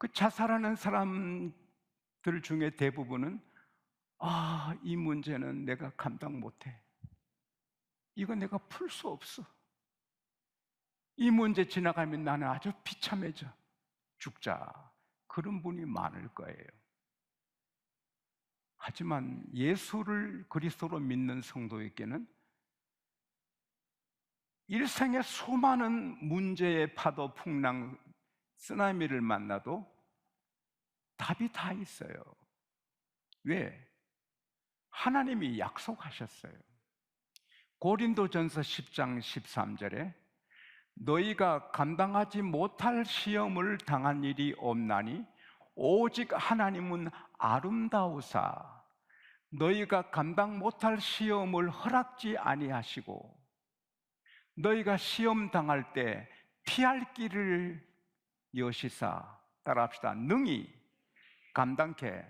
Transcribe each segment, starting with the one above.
그 자살하는 사람들 중에 대부분은 이 문제는 내가 감당 못해. 이거 내가 풀 수 없어. 이 문제 지나가면 나는 아주 비참해져. 죽자. 그런 분이 많을 거예요. 하지만 예수를 그리스도로 믿는 성도에게는 일생의 수많은 문제의 파도, 풍랑, 쓰나미를 만나도 답이 다 있어요. 왜? 하나님이 약속하셨어요. 고린도전서 10장 13절에 너희가 감당하지 못할 시험을 당한 일이 없나니 오직 하나님은 아름다우사 너희가 감당 못할 시험을 허락지 아니하시고 너희가 시험 당할 때 피할 길을 여시사 따라합시다. 능히 감당케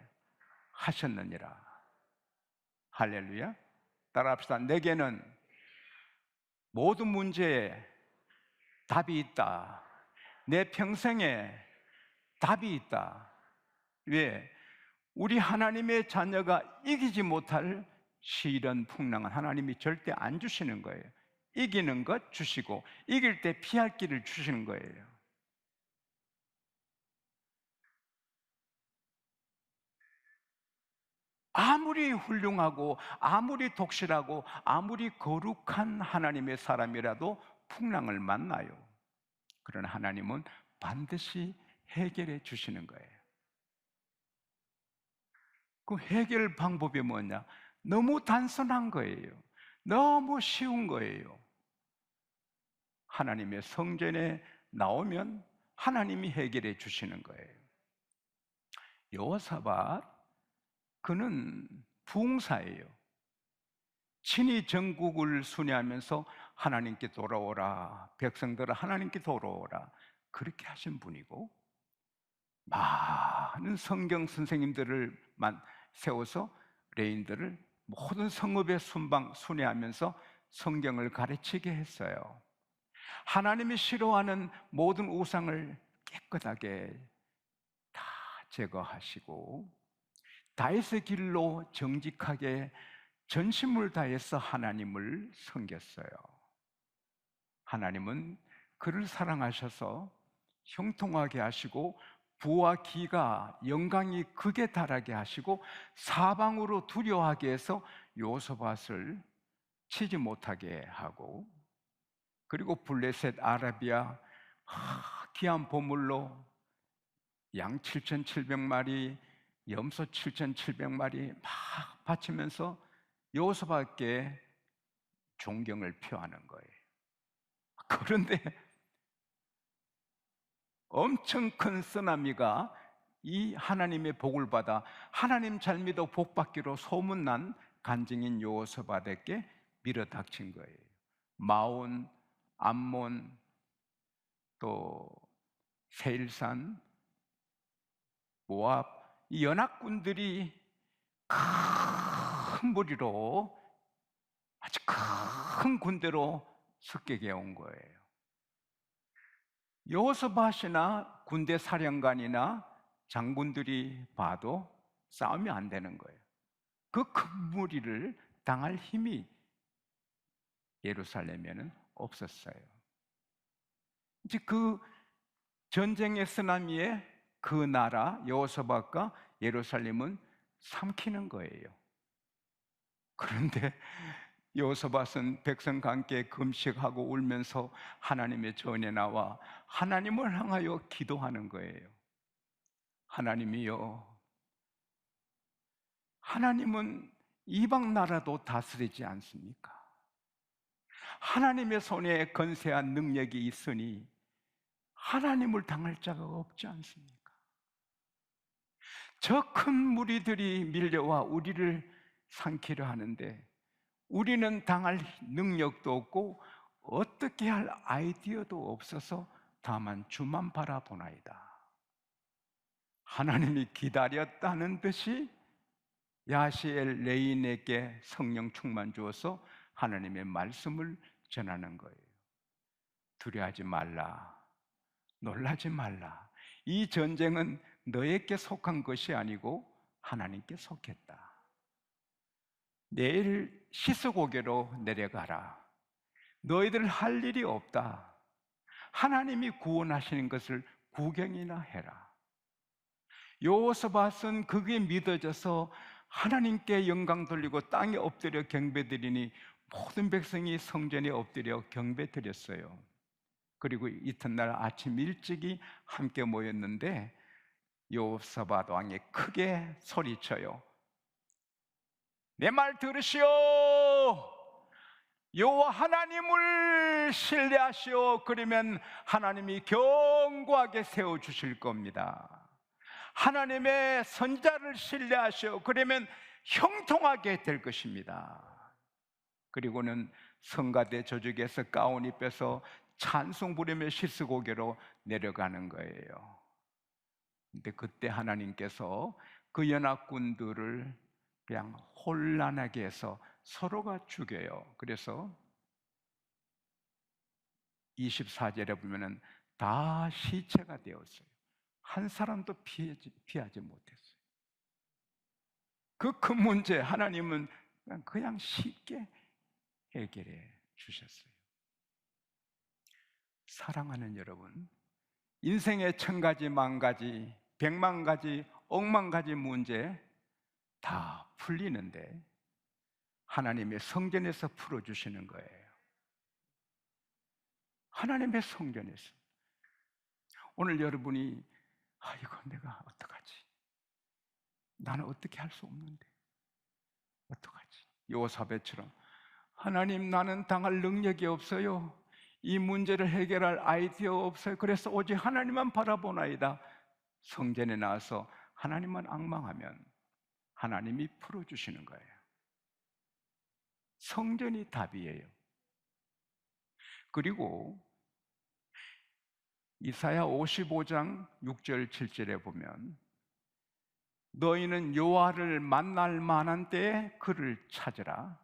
하셨느니라. 할렐루야. 따라합시다. 내게는 모든 문제에 답이 있다. 내 평생에 답이 있다. 왜? 우리 하나님의 자녀가 이기지 못할 시련, 풍랑은 하나님이 절대 안 주시는 거예요. 이기는 것 주시고 이길 때 피할 길을 주시는 거예요. 아무리 훌륭하고 아무리 독실하고 아무리 거룩한 하나님의 사람이라도 풍랑을 만나요. 그러나 하나님은 반드시 해결해 주시는 거예요. 그 해결 방법이 뭐냐? 너무 단순한 거예요. 너무 쉬운 거예요. 하나님의 성전에 나오면 하나님이 해결해 주시는 거예요. 여호사밧, 그는 부흥사예요. 친히 전국을 순회하면서 하나님께 돌아오라, 백성들아 하나님께 돌아오라, 그렇게 하신 분이고, 많은 성경 선생님들을 세워서 레인들을 모든 성읍에 순회하면서 성경을 가르치게 했어요. 하나님이 싫어하는 모든 우상을 깨끗하게 다 제거하시고 다윗의 길로 정직하게 전심을 다해서 하나님을 섬겼어요. 하나님은 그를 사랑하셔서 형통하게 하시고 부와 기가 영광이 극에 달하게 하시고 사방으로 두려워하게 해서 여호사밧을 치지 못하게 하고, 그리고 블레셋 아라비아 귀한 보물로 양 7,700마리, 염소 7,700마리 막 바치면서 여호사밧께 존경을 표하는 거예요. 그런데 엄청 큰 쓰나미가 이 하나님의 복을 받아 하나님 잘 믿어 복 받기로 소문난 간증인 여호사밧에게 밀어닥친 거예요. 마온, 암몬, 또 세일산, 모압, 이 연합군들이 큰 무리로 아주 큰 군대로 습격해 온 거예요. 여호사밧이나 군대 사령관이나 장군들이 봐도 싸움이 안 되는 거예요. 그 큰 무리를 당할 힘이 예루살렘에는 없었어요. 이제 그 전쟁의 쓰나미에 그 나라 여호사밧과 예루살렘은 삼키는 거예요. 그런데 여호사밧은 백성과 함께 금식하고 울면서 하나님의 전에 나와 하나님을 향하여 기도하는 거예요. 하나님이여, 하나님은 이방 나라도 다스리지 않습니까? 하나님의 손에 건세한 능력이 있으니 하나님을 당할 자가 없지 않습니까? 저 큰 무리들이 밀려와 우리를 삼키려 하는데 우리는 당할 능력도 없고 어떻게 할 아이디어도 없어서 다만 주만 바라보나이다. 하나님이 기다렸다는 듯이 야시엘 레인에게 성령 충만 주어서 하나님의 말씀을 전하는 거예요. 두려워하지 말라, 놀라지 말라, 이 전쟁은 너에게 속한 것이 아니고 하나님께 속했다. 내일 시스고개로 내려가라. 너희들 할 일이 없다. 하나님이 구원하시는 것을 구경이나 해라. 여호사밧은 그게 믿어져서 하나님께 영광 돌리고 땅에 엎드려 경배드리니 모든 백성이 성전에 엎드려 경배드렸어요. 그리고 이튿날 아침 일찍이 함께 모였는데 여호사밧 왕이 크게 소리쳐요. 내 말 들으시오. 여호와 하나님을 신뢰하시오. 그러면 하나님이 견고하게 세워주실 겁니다. 하나님의 선자를 신뢰하시오. 그러면 형통하게 될 것입니다. 그리고는 성가대 조직에서 가운 입혀서 찬송 부르며 시스고개로 내려가는 거예요. 근데 그때 하나님께서 그 연합군들을 그냥 혼란하게 해서 서로가 죽여요. 그래서 24절에 보면은 다 시체가 되었어요. 한 사람도 피하지 못했어요. 그 큰 문제 하나님은 그냥 쉽게 해결해 주셨어요. 사랑하는 여러분, 인생의 1000가지, 10,000가지, 100만 가지, 억만 가지 문제 다 풀리는데 하나님의 성전에서 풀어주시는 거예요. 하나님의 성전에서. 오늘 여러분이 이거 내가 어떡하지? 나는 어떻게 할 수 없는데 어떡하지? 요사벳처럼 하나님, 나는 당할 능력이 없어요. 이 문제를 해결할 아이디어 없어요. 그래서 오직 하나님만 바라보나이다. 성전에 나와서 하나님만 앙망하면 하나님이 풀어주시는 거예요. 성전이 답이에요. 그리고 이사야 55장 6절 7절에 보면 너희는 여호와를 만날 만한 때에 그를 찾으라.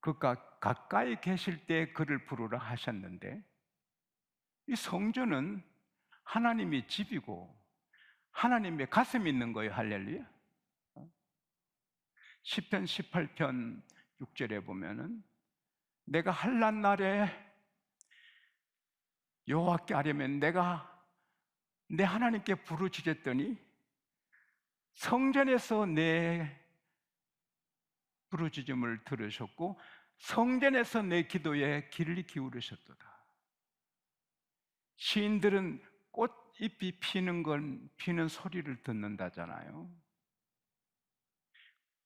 그가 가까이 계실 때 그를 부르라 하셨는데, 이 성전은 하나님의 집이고 하나님의 가슴이 있는 거예요. 할렐루야. 시편 18편 6절에 보면은 내가 환난 날에 여호와께 하려면 내가 내 하나님께 부르짖었더니 성전에서 내 부르짖음을 들으셨고 성전에서 내 기도에 귀를 기울이셨도다. 시인들은 꽃잎이 피는 소리를 듣는다잖아요.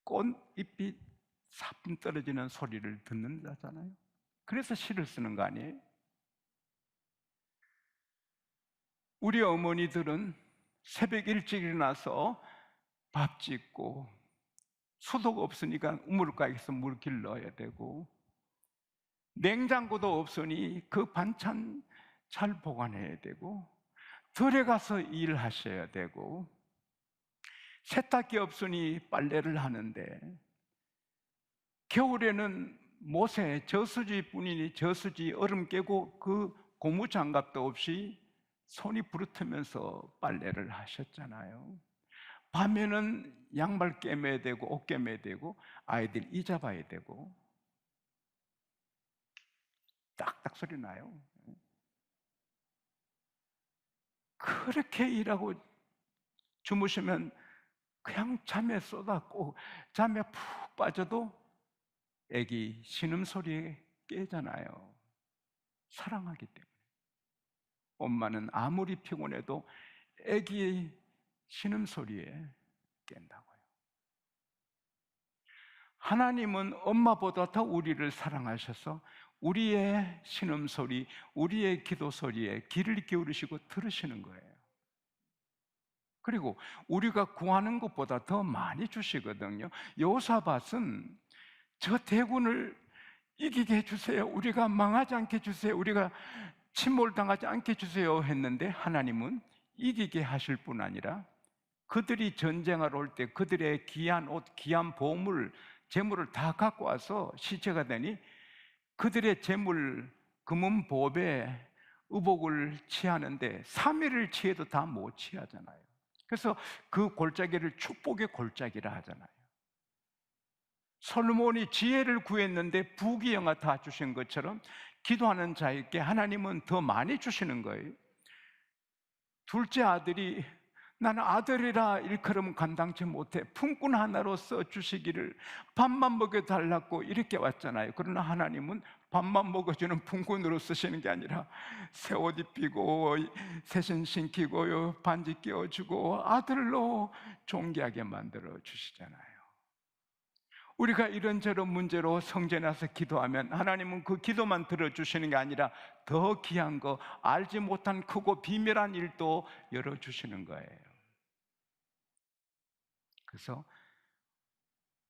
꽃잎이 사뿐 떨어지는 소리를 듣는다잖아요. 그래서 시를 쓰는 거 아니에요? 우리 어머니들은 새벽 일찍 일어나서 밥 짓고 수도가 없으니까 우물가에서 물 길러야 되고 냉장고도 없으니 그 반찬 잘 보관해야 되고 들에 가서 일하셔야 되고 세탁기 없으니 빨래를 하는데 겨울에는 못에 저수지뿐이니 저수지 얼음 깨고 그 고무장갑도 없이 손이 부르트면서 빨래를 하셨잖아요. 밤에는 양말 꿰매야 되고 옷 꿰매야 되고 아이들 이잡아야 되고 딱딱 소리 나요. 그렇게 일하고 주무시면 그냥 잠에 쏟았고 잠에 푹 빠져도 애기 신음소리에 깨잖아요. 사랑하기 때문에. 엄마는 아무리 피곤해도 애기의 신음소리에 깬다고요. 하나님은 엄마보다 더 우리를 사랑하셔서 우리의 신음소리, 우리의 기도소리에 귀를 기울이시고 들으시는 거예요. 그리고 우리가 구하는 것보다 더 많이 주시거든요. 여호사밧은 저 대군을 이기게 해주세요. 우리가 망하지 않게 해주세요. 우리가 침몰당하지 않게 해주세요 했는데 하나님은 이기게 하실 뿐 아니라 그들이 전쟁하러 올 때 그들의 귀한 옷, 귀한 보물, 재물을 다 갖고 와서 시체가 되니 그들의 재물, 금은 보배, 의복을 취하는데 3일을 취해도 다 못 취하잖아요. 그래서 그 골짜기를 축복의 골짜기라 하잖아요. 솔로몬이 지혜를 구했는데 부귀영화 다 주신 것처럼 기도하는 자에게 하나님은 더 많이 주시는 거예요. 둘째 아들이 나는 아들이라 일컬음 감당치 못해 품꾼 하나로서 주시기를 밥만 먹여달라고 이렇게 왔잖아요. 그러나 하나님은 밥만 먹어주는 품꾼으로 쓰시는 게 아니라 새 옷 입히고 새신 신기고 반지 끼워주고 아들로 존귀하게 만들어 주시잖아요. 우리가 이런저런 문제로 성전에 와서 기도하면 하나님은 그 기도만 들어주시는 게 아니라 더 귀한 거, 알지 못한 크고 비밀한 일도 열어주시는 거예요. 그래서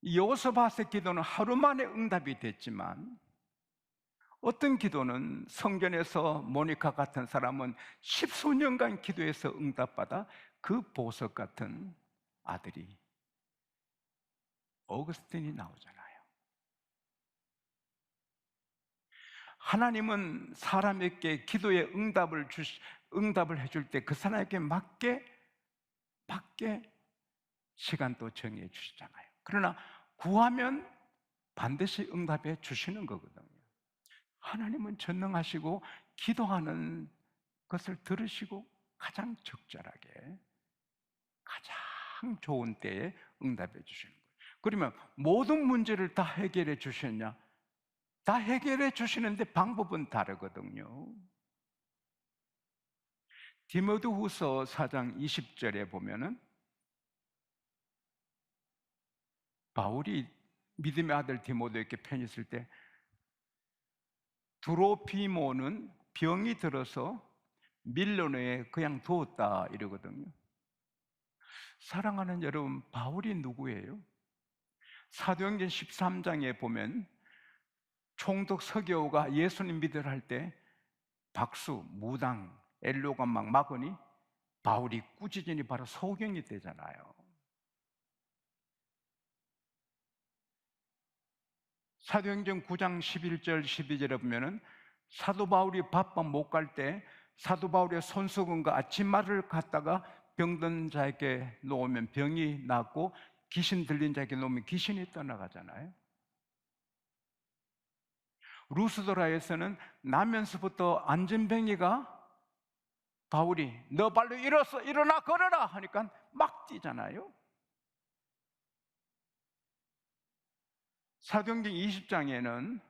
여호사밧의 기도는 하루 만에 응답이 됐지만 어떤 기도는 성전에서 모니카 같은 사람은 십수년간 기도해서 응답받아 그 보석 같은 아들이 어거스틴이 나오잖아요. 하나님은 사람에게 기도의 응답을 해줄 때 그 사람에게 맞게 시간도 정해 주시잖아요. 그러나 구하면 반드시 응답해 주시는 거거든요. 하나님은 전능하시고 기도하는 것을 들으시고 가장 적절하게 가장 좋은 때에 응답해 주시는 거예요. 그러면 모든 문제를 다 해결해 주셨냐? 다 해결해 주시는데 방법은 다르거든요. 디모데후서 4장 20절에 보면은 바울이 믿음의 아들 디모데에게 편지 쓸 때 드로피모는 병이 들어서 밀로네에 그냥 두었다 이러거든요. 사랑하는 여러분, 바울이 누구예요? 사도행전 13장에 보면 총독 서기오가 예수님 믿으라 할 때 박수, 무당, 엘로가 막 막으니 바울이 꾸짖으니 바로 소경이 되잖아요. 사도행전 9장 11절 12절에 보면은 사도 바울이 바빠 못 갈 때 사도 바울의 손수건과 아침말을 갖다가 병든 자에게 놓으면 병이 낫고 귀신 들린 자에게 놓으면 귀신이 떠나가잖아요. 루스드라에서는 나면서부터 안전뱅이가 바울이 너 발로 일어나 걸어라 하니까 막 뛰잖아요. 사도행전 20장에는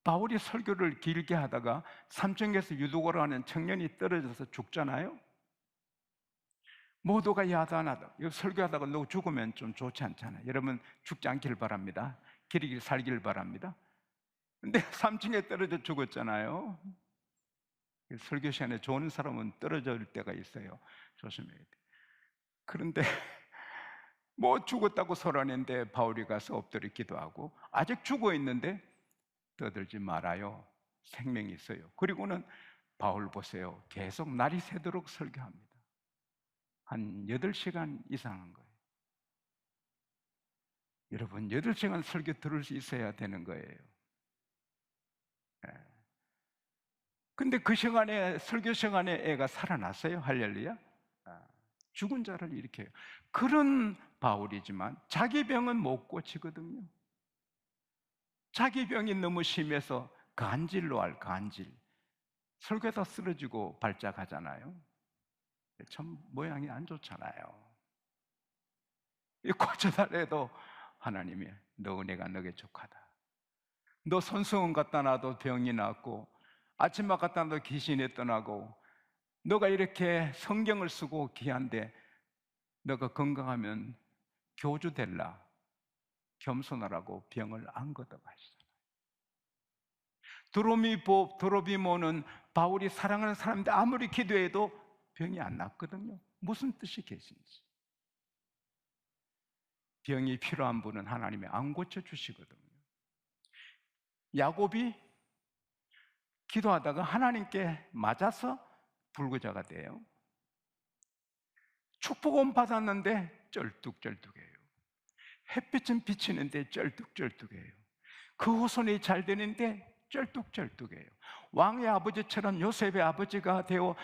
바울이 설교를 길게 하다가 삼층에서 유독으로 하는 청년이 떨어져서 죽잖아요. 모두가 야단하다. 이거 설교하다가 너 죽으면 좀 좋지 않잖아요. 여러분 죽지 않길 바랍니다. 길이길 살길 바랍니다. 근데 3층에 떨어져 죽었잖아요. 설교 시간에 좋은 사람은 떨어질 때가 있어요. 조심해야 돼. 그런데 뭐 죽었다고 설하는데 바울이 가서 엎드려 기도하고 아직 죽어 있는데 떠들지 말아요. 생명이 있어요. 그리고는 바울 보세요. 계속 날이 새도록 설교합니다. 한 8시간 이상 한 거예요. 여러분 8시간 설교 들을 수 있어야 되는 거예요. 근데 그 시간에 설교 시간에 애가 살아났어요. 할렐루야. 죽은 자를 일으켜요. 그런 바울이지만 자기 병은 못 고치거든요. 자기 병이 너무 심해서 간질로 간질. 설교다 쓰러지고 발작하잖아요. 참 모양이 안 좋잖아요. 고쳐달래도 하나님이 너 은혜가 너게 족하다. 너 손수건 갖다 놔도 병이 낫고 아침밥 갖다 놔도 귀신이 떠나고 너가 이렇게 성경을 쓰고 귀한데 너가 건강하면 교주 될라 겸손하라고 병을 안 걷어가시잖아요. 드로비모는 바울이 사랑하는 사람인데 아무리 기도해도 병이 안 낫거든요. 무슨 뜻이 계신지. 병이 필요한 분은 하나님이 안 고쳐주시거든요. 야곱이 기도하다가 하나님께 맞아서 불구자가 돼요. 축복은 받았는데 쩔뚝쩔뚝해요. 햇빛은 비치는데 쩔뚝쩔뚝해요. 그 후손이 잘 되는데 쩔뚝쩔뚝해요. 왕의 아버지처럼 요셉의 아버지가 되어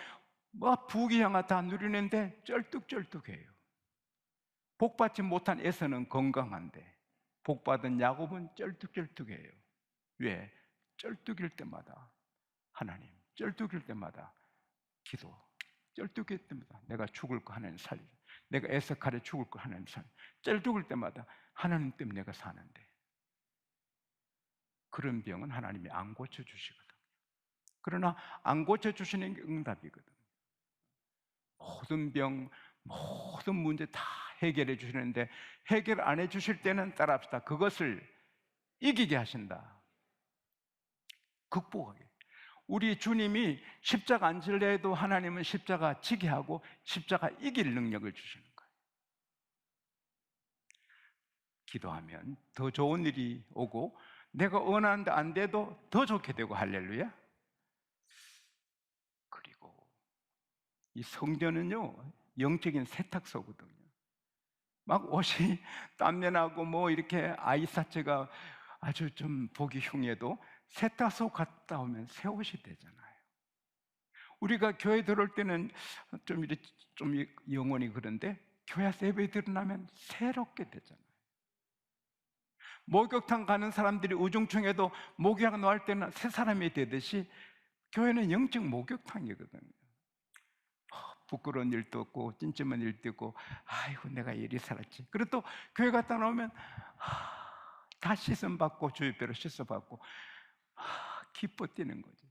부귀영화 다 누리는데 쩔뚝쩔뚝해요. 복받지 못한 에서는 건강한데 복받은 야곱은 쩔뚝쩔뚝해요. 왜? 쩔뚝일 때마다 하나님, 쩔뚝일 때마다 기도, 쩔뚝일 때마다 내가 죽을 거 하나님 살려, 내가 에서칼에 죽을 거 하나님 살려, 쩔뚝일 때마다 하나님 때문에 내가 사는데, 그런 병은 하나님이 안 고쳐주시거든요. 그러나 안 고쳐주시는 게 응답이거든요. 모든 병, 모든 문제 다 해결해 주시는데 해결 안 해주실 때는 따라합시다. 그것을 이기게 하신다. 극복하게. 우리 주님이 십자가 안 질래도 하나님은 십자가 지게 하고 십자가 이길 능력을 주시는 거예요. 기도하면 더 좋은 일이 오고 내가 원하는데 안 돼도 더 좋게 되고, 할렐루야. 그리고 이 성전은요, 영적인 세탁소거든요. 막 옷이 땀내나고 뭐 이렇게 아이사체가 아주 좀 보기 흉해도 세탁소 갔다 오면 새 옷이 되잖아요. 우리가 교회 들어올 때는 좀 이렇게 좀 영혼이 그런데 교회 예배에 드러나면 새롭게 되잖아요. 목욕탕 가는 사람들이 우중충해도 목욕 나올 때는 새 사람이 되듯이 교회는 영적 목욕탕이거든요. 부끄러운 일도 없고 찜찜한 일도 없고, 아이고 내가 이리 살았지. 그리고 또 교회 갔다 나오면 다 씻음 받고 주의배로 씻어 받고 기뻐 뛰는 거지.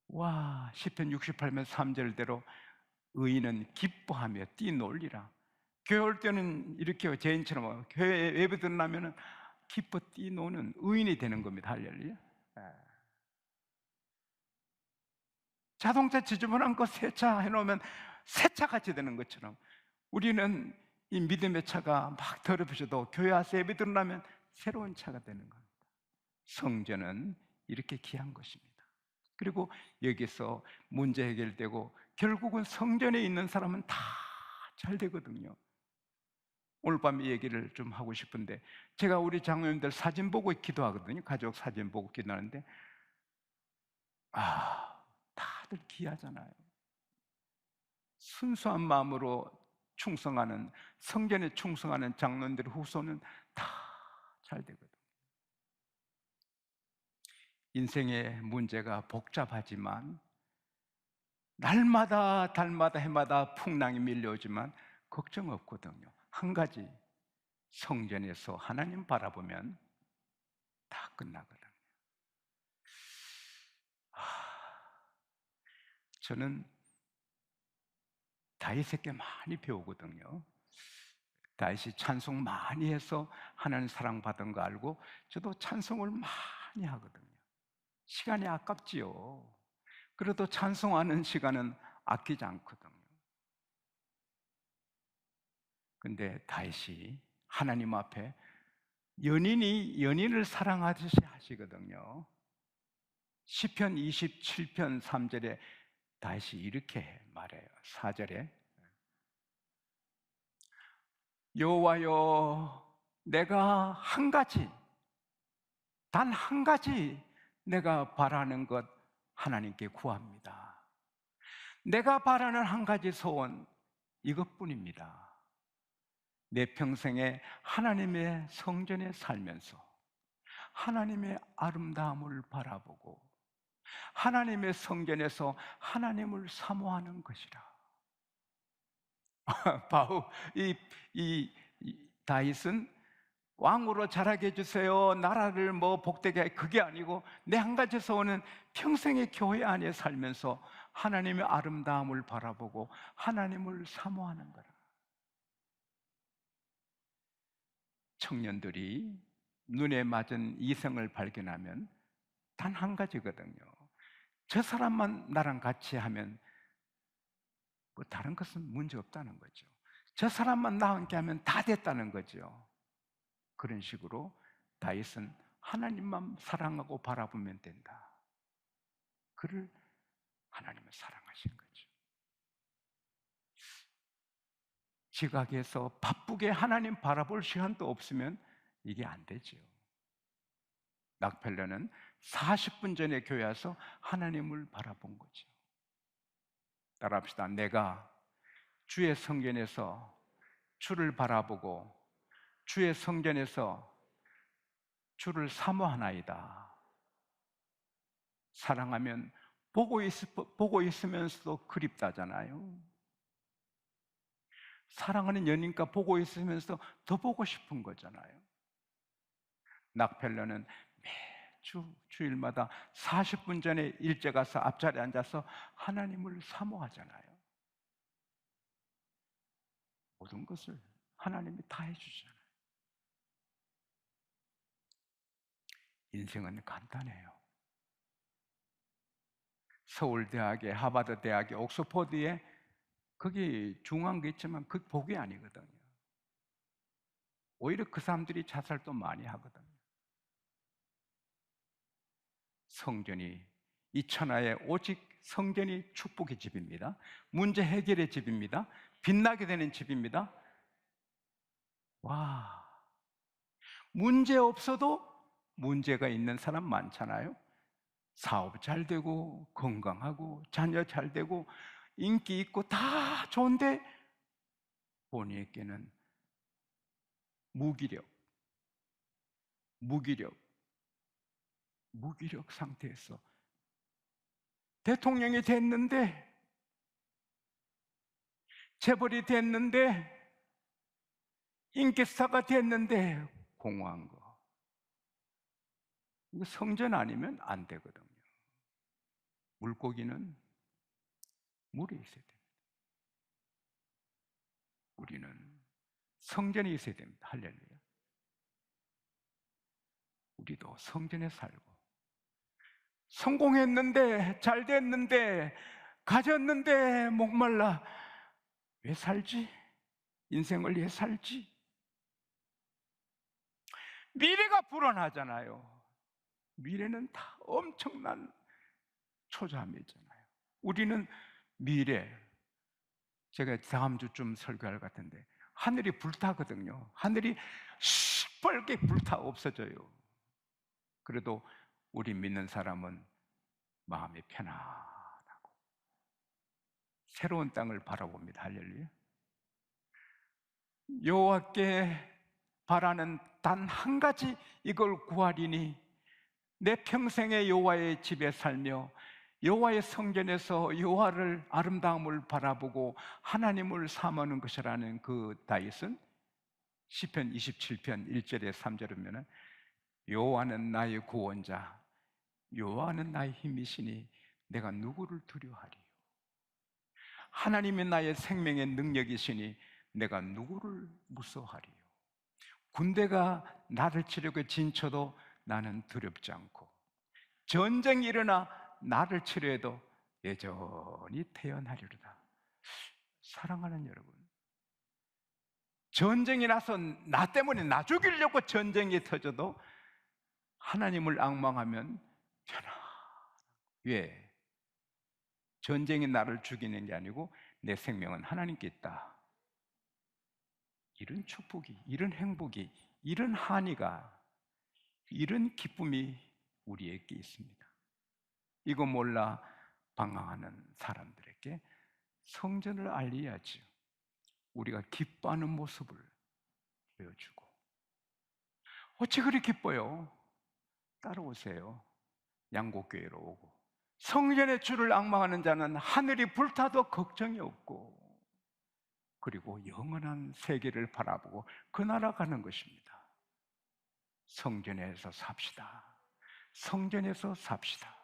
와, 시편 68편 3절대로 의인은 기뻐하며 뛰놀리라. 교회 올 때는 이렇게 죄인처럼 교회 예배 드러나면은 기뻐 뛰노는 의인이 되는 겁니다. 할렐루야. 자동차 지저분한 거 세차 해놓으면 새차같이 되는 것처럼 우리는 이 믿음의 차가 막 더럽혀져도 교회 와서 예배 드러나면 새로운 차가 되는 겁니다. 성전은 이렇게 귀한 것입니다. 그리고 여기서 문제 해결되고 결국은 성전에 있는 사람은 다 잘 되거든요. 오늘 밤 이 얘기를 좀 하고 싶은데, 제가 우리 장로님들 사진 보고 기도하거든요. 가족 사진 보고 기도하는데 다들 귀하잖아요. 순수한 마음으로 충성하는, 성전에 충성하는 장로님들 후손은 다 잘 되거든요. 인생의 문제가 복잡하지만 날마다 달마다 해마다 풍랑이 밀려오지만 걱정 없거든요. 한 가지, 성전에서 하나님 바라보면 다 끝나거든요. 저는 다윗에게 많이 배우거든요. 다윗이 찬송 많이 해서 하나님 사랑받은 거 알고 저도 찬송을 많이 하거든요. 시간이 아깝지요. 그래도 찬송하는 시간은 아끼지 않거든요. 근데 다윗이 하나님 앞에 연인이 연인을 사랑하듯이 하시거든요. 시편 27편 3절에 다윗이 이렇게 말해요. 4절에 여호와여, 내가 한 가지, 단 한 가지 내가 바라는 것 하나님께 구합니다. 내가 바라는 한 가지 소원, 이것뿐입니다. 내 평생에 하나님의 성전에 살면서 하나님의 아름다움을 바라보고 하나님의 성전에서 하나님을 사모하는 것이라. 바울, 다윗은 왕으로 자라게 해주세요, 나라를 뭐 복되게 해, 그게 아니고 내 한 가지 소원은 평생의 교회 안에 살면서 하나님의 아름다움을 바라보고 하나님을 사모하는 거라. 청년들이 눈에 맞은 이성을 발견하면 단 한 가지거든요. 저 사람만 나랑 같이 하면 뭐 다른 것은 문제 없다는 거죠. 저 사람만 나와 함께 하면 다 됐다는 거죠. 그런 식으로 다윗은 하나님만 사랑하고 바라보면 된다. 그를 하나님은 사랑하신 거죠. 지각해서 바쁘게 하나님 바라볼 시간도 없으면 이게 안 되죠. 락펠러는 40분 전에 교회 와서 하나님을 바라본 거죠. 따라합시다. 내가 주의 성전에서 주를 바라보고 주의 성전에서 주를 사모하나이다. 사랑하면 보고 있으면서도 그립다잖아요. 사랑하는 연인과 보고 있으면서 더 보고 싶은 거잖아요. 락펠러는 매주 주일마다 40분 전에 일찍 가서 앞자리에 앉아서 하나님을 사모하잖아요. 모든 것을 하나님이 다 해주잖아요. 인생은 간단해요. 서울대학에, 하버드대학에, 옥스퍼드에 거기 중요한 게 있지만 그 복이 아니거든요. 오히려 그 사람들이 자살도 많이 하거든요. 성전이 이 천하에 오직 성전이 축복의 집입니다. 문제 해결의 집입니다. 빛나게 되는 집입니다. 와, 문제 없어도 문제가 있는 사람 많잖아요. 사업 잘 되고 건강하고 자녀 잘 되고 인기 있고 다 좋은데 본인에게는 무기력 상태에서 대통령이 됐는데, 재벌이 됐는데, 인기스타가 됐는데 공허한 거. 이거 성전 아니면 안 되거든요. 물고기는 물에 있어야 됩니다. 우리는 성전에 있어야 됩니다. 할렐루야. 우리도 성전에 살고 성공했는데, 잘 됐는데, 가졌는데 목말라 왜 살지? 인생을 왜 살지? 미래가 불안하잖아요. 미래는 다 엄청난 초조함이잖아요. 우리는 미래, 제가 다음 주쯤 설교할 것 같은데 하늘이 불타거든요. 하늘이 시뻘게 불타 없어져요. 그래도 우리 믿는 사람은 마음이 편안하고 새로운 땅을 바라봅니다. 할렐루야. 여호와께 바라는 단 한 가지, 이걸 구하리니 내 평생에 여호와의 집에 살며 여호와의 성전에서 여호와를 아름다움을 바라보고 하나님을 사모하는 것이라는 그 다윗은 시편 27편 1절에 3절에 보면 여호와는 나의 구원자, 여호와는 나의 힘이시니 내가 누구를 두려워하리요. 하나님이 나의 생명의 능력이시니 내가 누구를 무서워하리요. 군대가 나를 치려고 진쳐도 나는 두렵지 않고, 전쟁이 일어나 나를 치려해도 여전히 태어나리로다. 사랑하는 여러분, 전쟁이 나서 나 때문에 나 죽이려고 전쟁이 터져도 하나님을 앙망하면 편안해. 왜? 전쟁이 나를 죽이는 게 아니고 내 생명은 하나님께 있다. 이런 축복이, 이런 행복이, 이런 한의가, 이런 기쁨이 우리에게 있습니다. 이거 몰라 방황하는 사람들에게 성전을 알려야지요. 우리가 기뻐하는 모습을 보여주고. 어찌 그리 기뻐요? 따라오세요. 양곡교회로 오고. 성전의 주를 앙망하는 자는 하늘이 불타도 걱정이 없고, 그리고 영원한 세계를 바라보고 그 나라 가는 것입니다. 성전에서 삽시다. 성전에서 삽시다.